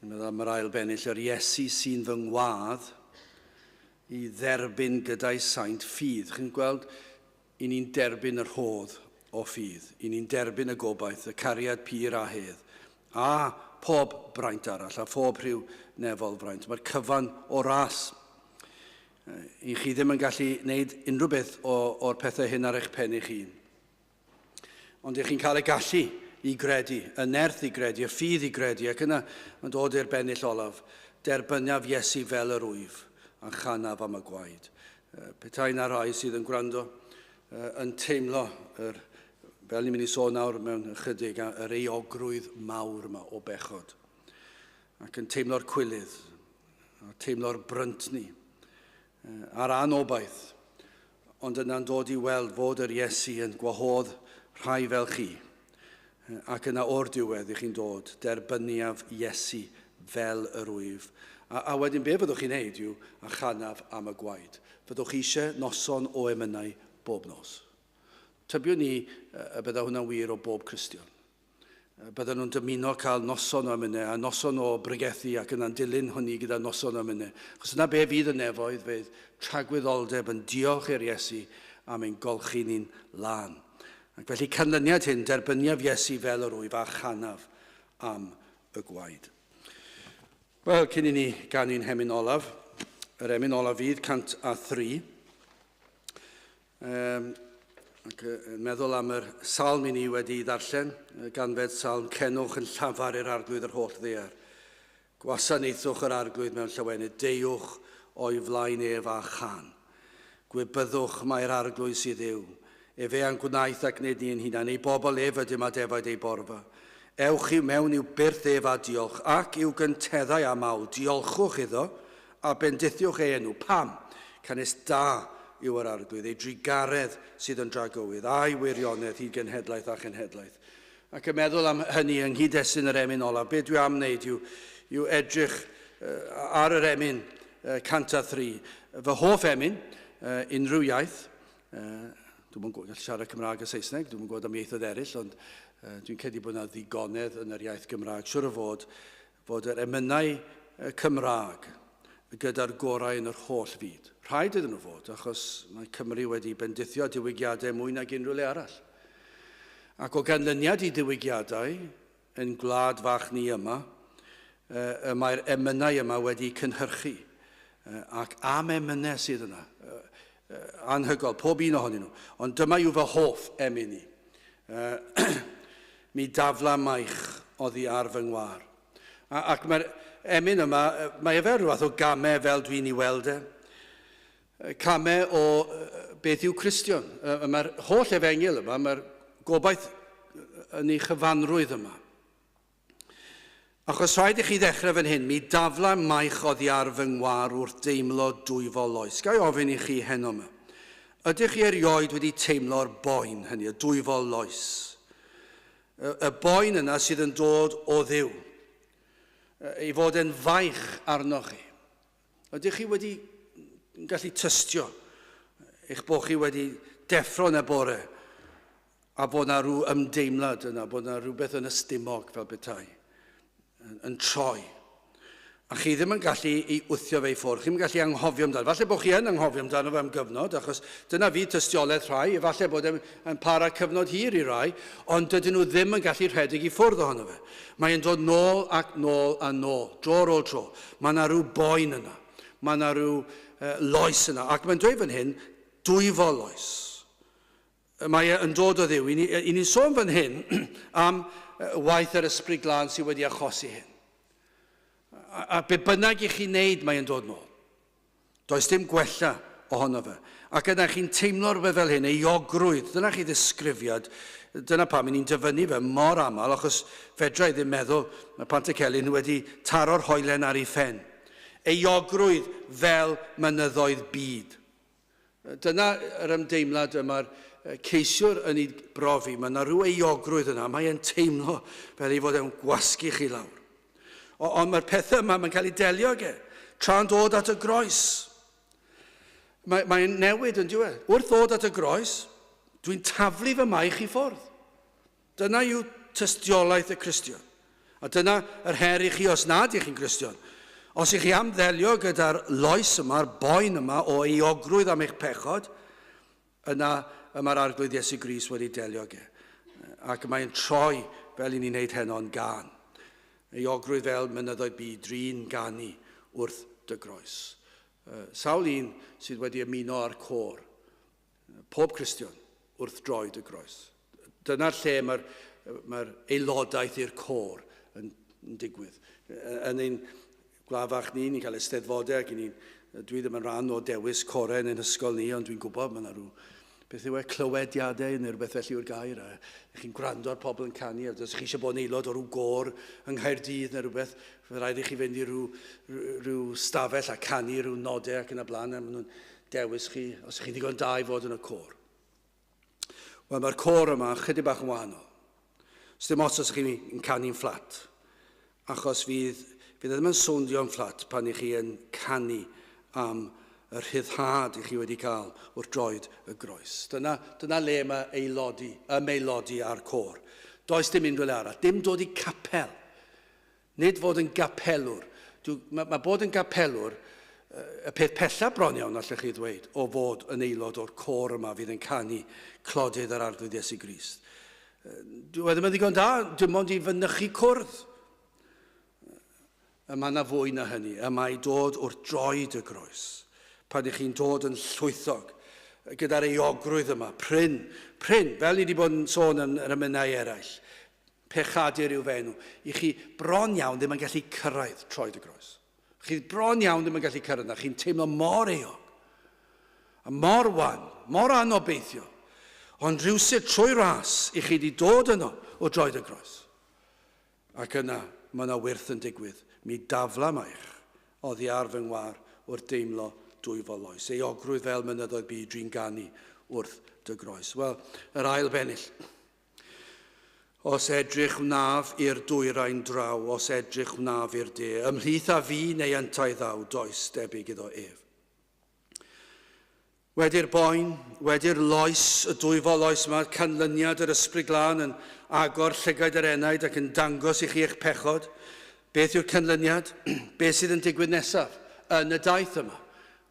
Dwi'n meddwl am yr ail bennill, yr Iesu sy'n fy ngwadd i dderbyn gyda'i saint ffydd. Chi'n gweld, i ni'n derbyn yr hodd o ffydd, i ni'n derbyn y gobaith, y cariad pur a hedd, a pob braint arall, a phob rhyw nefol braint. Mae'r cyfan o ras. I chi ddim yn gallu gwneud unrhyw beth o'r pethau hyn ar eich pen eich hun. Ond ych chi'n cael y gallu i gredu, y nerth i gredu, y ffydd i gredu, ac yna mae'n dod i'r bennill olaf, derbyniaf Iesu fel yr wyf, a chanaf am y gwaed. Petai na rai sydd yn gwrando yn teimlo, fel ni'n mynd i sôn nawr mewn ychydig, yr eogrwydd mawr yma o bechod. Ac yn teimlo'r cwilydd, a teimlo'r brynt ni, a'r anobaith, ond yna'n dod i weld fod yr Iesu yn gwahodd rhai fel chi, ac yna o'r diwedd i chi'n dod, derbyniaf Iesu fel yr wyf. A wedyn be fyddwch chi'n neud yw a chanaf am y gwaed. Fyddwch chi eisiau noson o emynau bob nos. Tybiwn ni y bydda hwnna'n wir o bob Cristion. Bydda nhw'n dymuno cael noson o emynau, a noson o bregethau ac yna'n dilyn hwnni gyda noson o emynau. Chos yna be fydd y nefoedd, fydd tragwyddoldeb yn diolch i'r Iesu am ein golchi ni'n lan. Ac felly canlyniad hyn, derbyniaf Iesu fel yr wyf a chanaf am y gwaed. Wel, cyn i ni ganu'n hemyn olaf, yr emyn olaf fydd 103. Ac yn meddwl am yr salm i ni wedi ddarllen, ganfed salm, cenwch yn llafar i'r arglwydd yr holl ddear. Gwasanaethwch yr arglwydd mewn llawenydd, deuwch o'i flaen ef a chan. Gwybyddwch mae'r arglwydd sydd yw. Efe a'n gwnaeth ac nid ni'n hunan, ei bobl ef ydym a defaid ei borfa. Ewch i'w mewn i'w byrth ef a diolch, ac i'w gynteddau am aw, diolchwch iddo, a bendithiwch ei enw. Pam? Canis da yw yr arglwydd, ei drigaredd sydd yn dragywydd, a'i wirionedd hyd genhedlaeth a chenhedlaeth. Ac yn meddwl am hynny yng nghyd-destun yr emyn olaf, be dwi am wneud yw edrych ar yr emyn 103. Fy hoff emyn, unrhyw iaith, dwi'n mwyn gallu siarad Cymraeg a Saesneg, dwi'n mwyn gwybod am ieithoedd eraill, ond dwi'n credu bod yna ddigonedd yn yr iaith Gymraeg. Siwr o fod yr emynau Cymraeg gyda'r gorau yn yr holl fyd. Rhaid iddyn nhw fod, achos mae Cymru wedi bendithio diwygiadau mwy nag unrhyw le arall. Ac o ganlyniad i diwygiadau yn gwlad fach ni yma, mae'r emynau yma wedi cynhyrchu. Ac am emynau sydd yna, anhygol, pob un ohonyn nhw. Ond dyma yw fy hoff emyn ni. Mi dafla maich oddi ar fy ngwar. Ac mae'r emyn yma, mae efer rhywbeth o gamau fel dwi'n ei weld e. Camau o beth yw Cristion. Mae'r holl efengil yma, mae'r gobaith yn ei chyfanrwydd yma. Achos rhaid i chi ddechrau fan hyn, mi dafla maich oddi ar fy ngwar wrth deimlo dwyfol oes. Gai ofyn i chi heno yma. Ydych chi erioed wedi teimlo'r boen hynny, y dwyfol oes? Y boen yna sydd yn dod o Dduw. I fod yn faich arnoch chi. Ydych chi wedi gallu tystio eich bod chi wedi deffro yn y bore a bod yna rhyw ymdeimlad yna, bod yna rhywbeth yn ystumog fel betai, yn troi. A chi ddim yn gallu ei wthio fe i ffwrdd, chi ddim yn gallu anghofio amdano. Falle bod chi yn anghofio amdano fe am gyfnod, achos dyna fi tystiolaeth rhai, falle bod e'n para cyfnod hir i rai, ond dydyn nhw ddim yn gallu rhedeg i ffwrdd ohono fe. Mae'n dod nôl ac nôl a nôl, dro ar ôl tro. Mae yna rhyw boen yna, mae yna rhyw loes yna, ac mae'n dweud fan hyn, dwyfol loes. Mae yn dod o Dduw. I ni'n sôn fan hyn am waith yr ysbryd glân sydd wedi achosi hyn. A be bynnag i chi wneud mae'n dod nôl. Does dim gwella ohono fe. Ac yna chi'n teimlo rhywbeth fel hyn, eogrwydd. Dyna chi ddisgrifiad. Dyna pam ni'n dyfynnu fe mor aml, achos fedra i ddim meddwl, mae Pantycelyn wedi taro'r hoelen ar ei ffen. Eogrwydd fel mynyddoedd byd. Dyna yr ymdeimlad yma'r ceisiwr yn ei brofi. Mae yna rhyw eogrwydd yna. Mae'n teimlo fel ei fod e'n gwasgu chi lawr. Ond mae'r pethau yma, mae'n cael ei delio ag tra'n dod at y groes. Mae'n newid yn diwedd. Wrth ddod at y groes, dwi'n taflu fy maich i ffwrdd. Dyna yw tystiolaeth y Cristion. A dyna yr her I chi os nad I chi'n Gristion. Os I chi am ddelio gyda'r loes yma'r boen yma o euogrwydd am eich pechod, yna mae'r arglwydd Iesu Grist wedi delio ge. Ac mae'n troi fel I ni'n neud heno'n gan. Euogrwydd fel mynyddoedd byd, drin ganu wrth dy groes. Sawl un sydd wedi ymuno â'r côr, pob Cristion, wrth droi dy groes. Dyna'r lle mae'r aelodaeth i'r côr yn digwydd. Yn ein glafach ni'n cael eisteddfodau, dwi ddim yn rhan o dewis corau yn ein ysgol ni, ond dwi'n gwybod mae yna rhyw beth yw clywediadau neu rhywbeth felly o'r gair. Chi'n gwrando ar pobl yn canu, a os chi eisiau bod yn aelod o rhyw gôr yng Nghaerdydd neu rhywbeth, fe rhaid I chi fynd I rhyw stafell a canu rhyw nodau ac yn y blaen, a maen nhw'n dewis chi, os chi'n ddigon da I fod yn y côr. Wel, mae'r côr yma chydig bach yn wahanol. Os dim os chi'n canu'n fflat, achos fydd ddim yn swndio'n fflat pan I chi yn canu am y rhyddhad I chi wedi cael wrth droed y groes. Dyna le mae aelodi ar côr. Does dim unrhyw arall. Dim dod I capel. Nid fod yn gapelwr. Mae bod yn gapelwr y peth pella bron iawn allech chi ddweud o fod yn aelod o'r côr yma fydd yn canu clodydd ar arglwydd Iesu Grist. Dwi ddim yn ddigon da, dim ond I fynychu cwrdd. Mae yna fwy na hynny. Mae dod wrth droed y groes. Pan I chi'n dod yn llwythog gyda'r euogrwydd yma, pryn, fel ni wedi bod yn sôn yn yr emynau eraill, pechadur i'w fenw, I chi bron iawn ddim yn gallu cyrraedd troed y groes. Chi bron iawn ddim yn gallu cyrraedd na, chi'n teimlo mor eog, a mor wan, mor anobeithio, ond rhywsut trwy ras I chi wedi dod yno o droed y groes. Ac yna, mae yna wyrth yn digwydd, mi dafla maich, oddi ar fy ngwar wrth deimlo dwy foloes. Euogrwydd fel mynyddoedd byd dwi'n ganu wrth dy groes. Wel, yr ail bennill. Os edrych wnaf i'r dwyrain draw, os edrych wnaf i'r de, ymhlith a fi neu yntau ddaw, does debyg iddo ef. Wedi'r boen, wedi'r loes, y dwy foloes yma, canlyniad yr ysbryd glân yn agor llygaid yr enaid ac yn dangos I chi eich pechod. Beth yw'r canlyniad? Beth sydd yn digwydd nesaf yn y daith yma?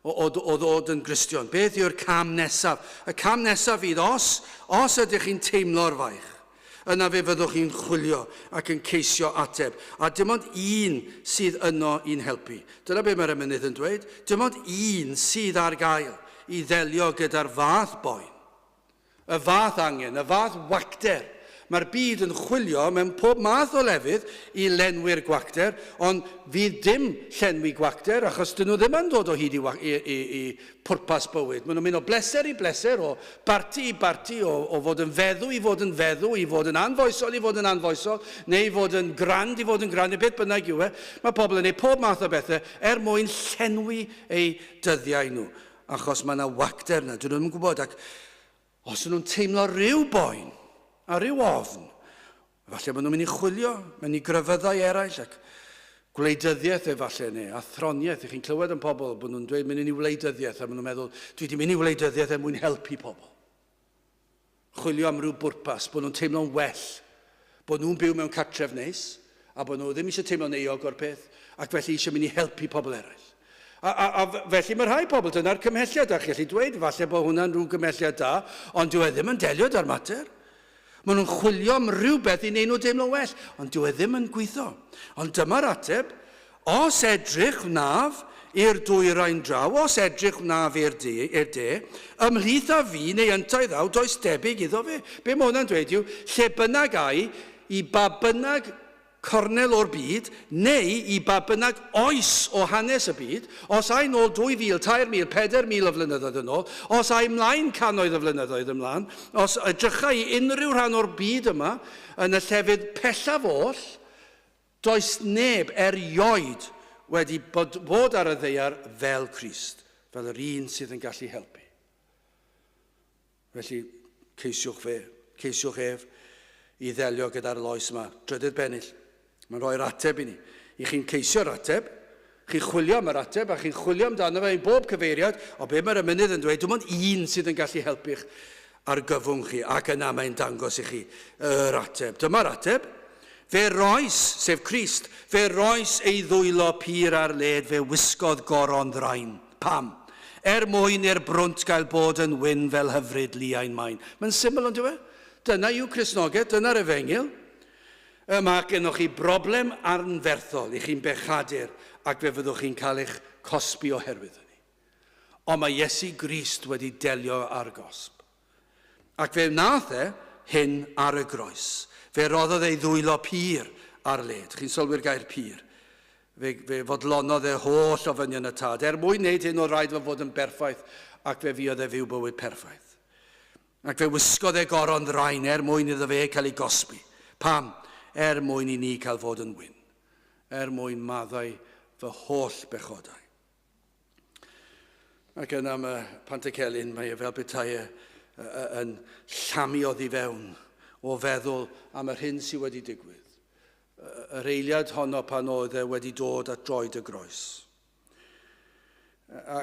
O ddod yn Gristion. Beth yw'r cam nesaf? Y cam nesaf fydd os ydych chi'n teimlo'r faich, yna fe fyddwch chi'n chwilio ac yn ceisio ateb. A dim ond un sydd yno i'n helpu. Dyna be mae'r emynydd yn dweud. Dim ond un sydd ar gael I ddelio gyda'r fath boen. Y fath angen, y fath wacter. Mae'r byd yn chwilio mewn pob math o lefydd I lenwi'r gwacter, ond fydd dim llenwi gwacter, achos dyn nhw ddim yn dod o hyd I pwrpas bywyd. Maen nhw'n mynd o bleser I bleser, o barti I barti, o fod yn feddw I fod yn feddw, I fod yn anfoesol I fod yn anfoesol, neu I fod yn grand I fod yn grand, neu beth bynnag yw e. Mae pobl yn gwneud pob math o bethau mwyn llenwi eu dyddiau nhw, achos mae yna wacter yna. Dyn nhw'n gwybod, ac os nhw'n teimlo rhyw boen, a rhyw ofn, falle maen nhw'n mynd I chwilio, mewn I gryfyddau eraill ac gwleidyddiaeth efallai neu athroniaeth. Chi'n clywed yn pobl bod nhw'n dweud mynd I wleidyddiaeth a maen nhw'n meddwl dwi wedi mynd I wleidyddiaeth mwyn helpu pobl. Chwilio am rhyw bwrpas, bod nhw'n teimlo'n well, bod nhw'n byw mewn cartref neis a bod nhw ddim eisiau teimlo'n euog o'r peth ac felly eisiau mynd I helpu pobl eraill. A felly mae rhai pobl dyna'r cymhelliad a chi'n gallu dweud, falle bod hwnna'n rhyw gymhelliad da, ond dwi ddim yn delio da'r mater. Maen nhw'n chwilio am rhywbeth I wneud nhw deimlo well, ond dwi ddim yn gweithio. Ond dyma'r ateb, os edrych wnaf i'r dwyrain draw, os edrych wnaf i'r de, ymhlith a fi neu yntau ddaw, does debyg iddo fe. Be mae hwnna'n dweud yw, lle bynnag I ba bynnag cornel o'r byd, neu I ba bynnag oes o hanes y byd, os ai nôl 2,000, 3,000, 4,000 o flynyddoedd yn ôl, os ai mlaen cannoedd o flynyddoedd ymlaen, os edrychai I unrhyw rhan o'r byd yma, yn y llefydd pellaf oll, does neb erioed wedi bod ar y ddeiar fel Crist, fel yr un sydd yn gallu helpu. Felly, ceisiwch ef I ddelio gyda'r loes yma. Drydydd bennill. Mae'n rhoi'r ateb I ni. I chi'n ceisio'r ateb, chi'n chwilio am yr ateb, a chi'n chwilio amdano fe I bob cyfeiriad, o be mae'r emynydd yn dweud, dim ond un sydd yn gallu helpu'ch ar gyfwng chi, ac yna mae'n dangos I chi yr ateb. Dyma'r ateb, Fe roes, sef Crist, fe roes ei ddwylo pur ar led, fe wisgodd goron ddrain. Pam? Mwyn i'r brwnt gael bod yn wyn fel hyfryd liain maen. Mae'n syml ond yw e? Dyna yw Cristnogaeth, dyna'r efengil. Mae gennych chi broblem anferthol i chi'n bechadur ac fe fyddwch chi'n cael eich cosbi oherwydd hynny. Ond mae Iesu Grist wedi delio ar gosb. Ac fe wnaeth hyn ar y groes. Fe roddodd ei ddwylo pur ar led. Chi'n sylwi'r gair pur. Fe fodlonodd holl ofynion y tad. Mwyn wneud hyn o rhaid fe fod yn berffaith ac fe fuodd fyw bywyd perffaith. Ac fe wisgodd goron ddrain mwyn iddo fe cael ei gosbi. Pam? Mwyn i ni cael fod yn wyn. Mwyn maddau fy holl bechodau. Ac yna mae Pantycelyn, mae fel betai yn llamiodd i fewn o feddwl am yr hyn sydd wedi digwydd. Yr eiliad honno pan oedd wedi dod at droed y groes.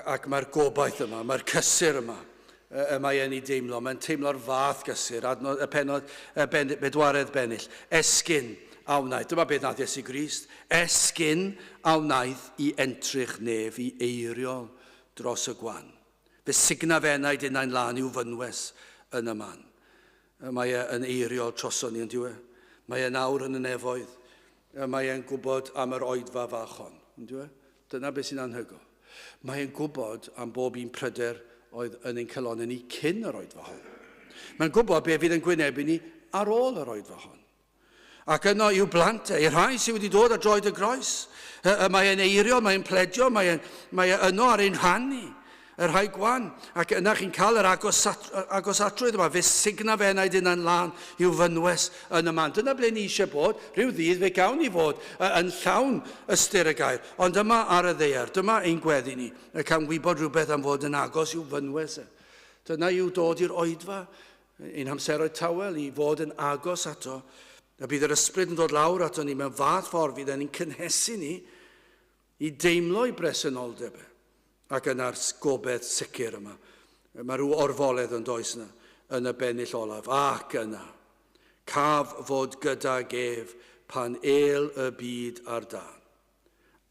Ac mae'r gobaith yma, mae'r cysur yma, mae e'n ei deimlo. Mae'n teimlo'r fath gysur, y penod bedwaredd bennill. Esgyn a wnaeth, dyma beth nath Iesu Grist, esgyn a wnaeth i entrych nef i eiriol dros y gwan. Fe signa fenaid unau'n lan i'w fynwes yn y man. Mae e'n eiriol troson ni yn diwe. Mae e'n awr yn y nefoedd. Mae e'n gwybod am yr oedfa fach hon. Dyna beth sy'n anhygoel. Mae e'n gwybod am bob un pryder oedd yn ein cylon ni cyn yr oedfa hon. Mae'n gwybod beth fydd yn gwynebu ni ar ôl yr oedfa hon. Ac yno yw blant i'r rhai sydd wedi dod ar droed y groes. Mae e'n eirio, mae e'n pledio, mae e yno ar ein rhan ni. Yr rhai gwan, ac yna chi'n cael yr agosatrydd yma, fe signa fe naid unau'n lan i'w fynwes yn y man. Dyna ble ni eisiau bod, rhyw ddydd fe gawn ni fod yn llawn ystyr y gair. Ond yma ar y ddeir, dyma ein gweddi ni, y cael wybod rhywbeth am fod yn agos i'w fynwes. Dyna yw dod i'r oedfa, ein hamseroedd tawel, i fod yn agos ato. A bydd yr ysbryd yn dod lawr ato ni mewn fath ffordd fydd e'n cynhesu ni i deimlo i bresenoldeb. Ac yna'r gobeith sicr yma. Mae rhyw orfoledd yn does yna yn y bennill olaf. Ac yna, caf fod gyda gef pan el y byd ar dan.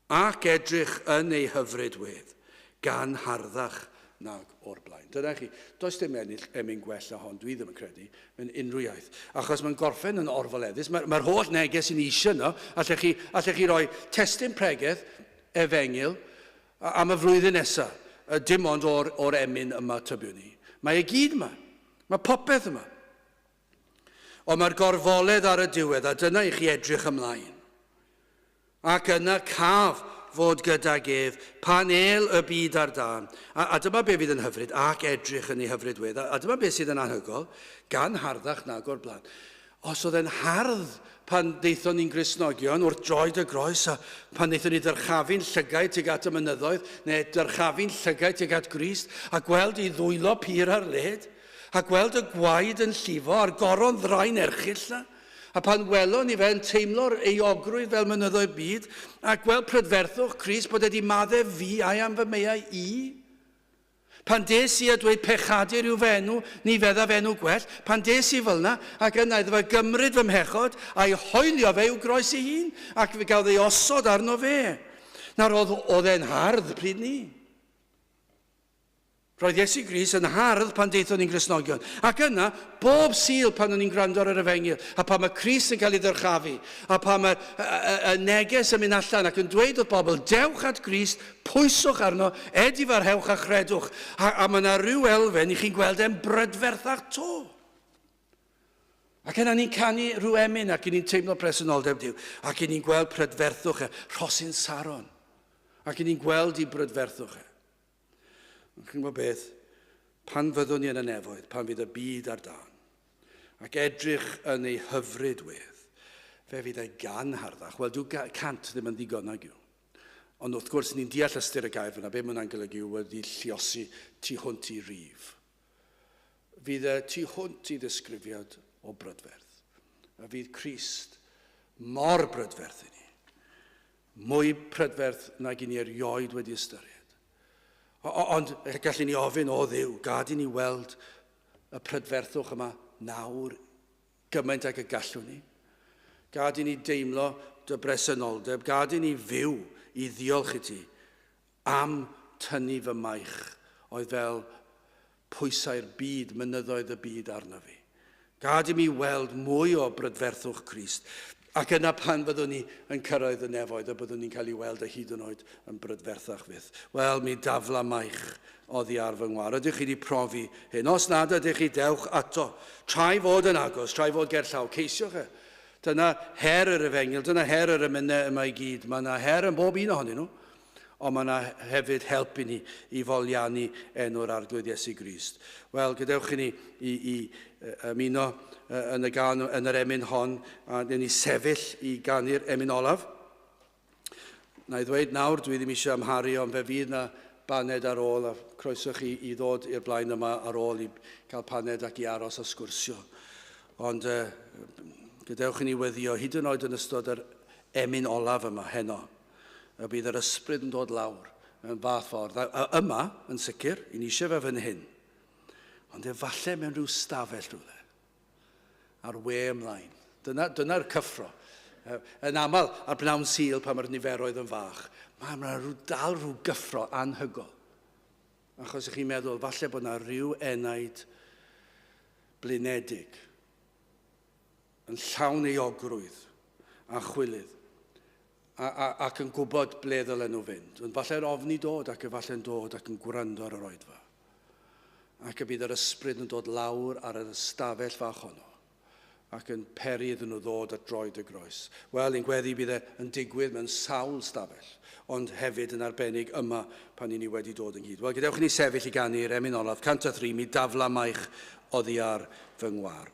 Ac edrych yn ei hyfryd wedd, gan harddach nag o'r blaen. Dyna chi, does dim emyn gwella hon, dwi ddim yn credu, mewn unrhyw iaith. Achos mae'n gorffen yn orfoleddus. Mae'r holl neges sy'n eisiau yno, allech chi roi testyn pregeth, efengil, am y flwyddyn nesaf, dim ond o'r emyn yma tybiwn ni. Mae gyd yma. Mae popeth yma. Ond mae'r gorfoledd ar y diwedd, a dyna i chi edrych ymlaen. Ac yna caf fod gyda gef, pan el y byd ar dan. A dyma be fydd yn hyfryd, ac edrych yn ei hyfryd wedd. A dyma be sydd yn anhygoel, gan harddach nag o'r blaen. Os oedd e'n hardd pan deithon ni'n Gristnogion wrth droed y groes, a pan deithon ni dyrchafu'n llygaid tuag at y mynyddoedd, neu dyrchafu'n llygaid tuag at Grist, a gweld i ddwylo pur ar led, a gweld y gwaed yn llifo a'r goron ddrain erchill, a pan welon ni fe'n teimlo'r euogrwydd fel mynyddoedd byd, a gweld prydferthwch Crist bod wedi maddau fi a'i am fy meiau i, pan des i a dweud pechadur yw fenw, ni feddaf enw gwell, pan des i fel yna, ac yna iddo fe gymryd fy mhechod, a'i hoelio fe i'w groes ei hun, ac fe gael ei osod arno fe. Nawr oedd e'n hardd pryd ni. Roedd Iesu Grist yn hardd pan deithon ni'n Gristnogion. Ac yna, bob sil pan o'n i'n gwrando ar yr efengil, a pan mae Crist yn cael ei ddyrchafu, a pan mae neges yn mynd allan ac yn dweud wrth bobl, dewch at Grist, pwyswch arno, edifarhewch a chredwch. A mae yna rhyw elfen i chi'n gweld e'n brydferthach to. Ac yna ni'n canu rhyw emyn ac ni'n teimlo presenoldeb Duw. Ac ni'n gweld prydferthwch Rhosyn Saron. Ac ni'n gweld i brydferthwch Chi'n gwybod beth, pan fyddwn ni yn y nefoedd, pan fydd y byd ar dan, ac edrych yn ei hyfryd wedd, fe fydd ei gan harddach. Wel, dwi'n cant ddim yn ddigon ag yw. Ond wrth gwrs, ni'n deall ystyr y gair fyna, be mae'n golygu yw wedi lliosi tu hwnt i rif. Fydd y tu hwnt i ddisgrifiad o brydferth. A fydd Crist mor brydferth i ni. Mwy prydferth nag i ni erioed wedi ystyried. Ond gallwn ni ofyn o Dduw, gad i ni weld y prydferthwch yma nawr gymaint ag y gallwn ni. Gad i ni deimlo dy bresenoldeb. Gad i ni fyw i ddiolch i ti am tynnu fy maich oedd fel pwysau'r byd, mynyddoedd y byd arna fi. Gad i mi weld mwy o brydferthwch Crist. Ac yna pan byddwn ni yn cyrraedd y nefoedd a byddwn ni'n cael ei weld y hyd yn oed yn brydferthach fydd. Wel, mi dafla maich oddi ar fy ngwar. Ydych chi wedi profi hyn? Os nad ydych chi, dewch ato. Trai fod yn agos, trai fod gerllaw, ceisiwch e. Dyna her yr efengil, dyna her yr emynau yma i gyd. Mae yna her yn bob un ohonyn nhw. Ond mae yna hefyd helpu ni i foliannu enw'r arglwydd Iesu Grist. Wel, gadewch i ni i ymuno yn yr emyn hon, a dyn ni sefyll i ganu'r emyn olaf. Na i ddweud nawr, dwi ddim eisiau amharu, ond fe fydd na baned ar ôl, a croeso chi i ddod i'r blaen yma ar ôl i cael paned ac i aros a sgwrsio. Ond gadewch i ni weddio, hyd yn oed yn ystod yr emyn olaf yma, heno, y bydd yr ysbryd yn dod lawr yn fath ffordd. Yma, yn sicr, i ni eisiau fe fan hyn. Ond efallai mewn rhyw stafell rhywle. Ar we ymlaen. Dyna'r cyffro. Yn aml, ar bnawn sul pan mae'r niferoedd yn fach, mae dal rhyw gyffro anhygol. Achos ych chi'n meddwl, falle bod yna rhyw enaid blinedig yn llawn euogrwydd a chwilydd. Ac yn gwybod ble ddylen nhw fynd. Ond falle'r ofni dod ac efallai'n dod ac yn gwrando ar yr oedfa. Ac y bydd yr ysbryd yn dod lawr ar y stafell fach honno ac yn peri iddyn nhw ddod at droed y groes. Wel, i'n gweddi bydd e'n digwydd mewn sawl stafell, ond hefyd yn arbennig yma pan i ni wedi dod ynghyd. Wel, gadewch ni sefyll i ganu'r emyn olaf. 103, mi dafla maich oddi ar fy ngwar.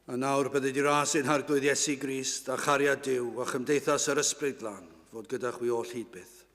A nawr bydde di ras ein harglwydd Iesu Grist a chariad Duw a chymdeithas yr ysbryd lan fod gyda chwi oll hyd byth.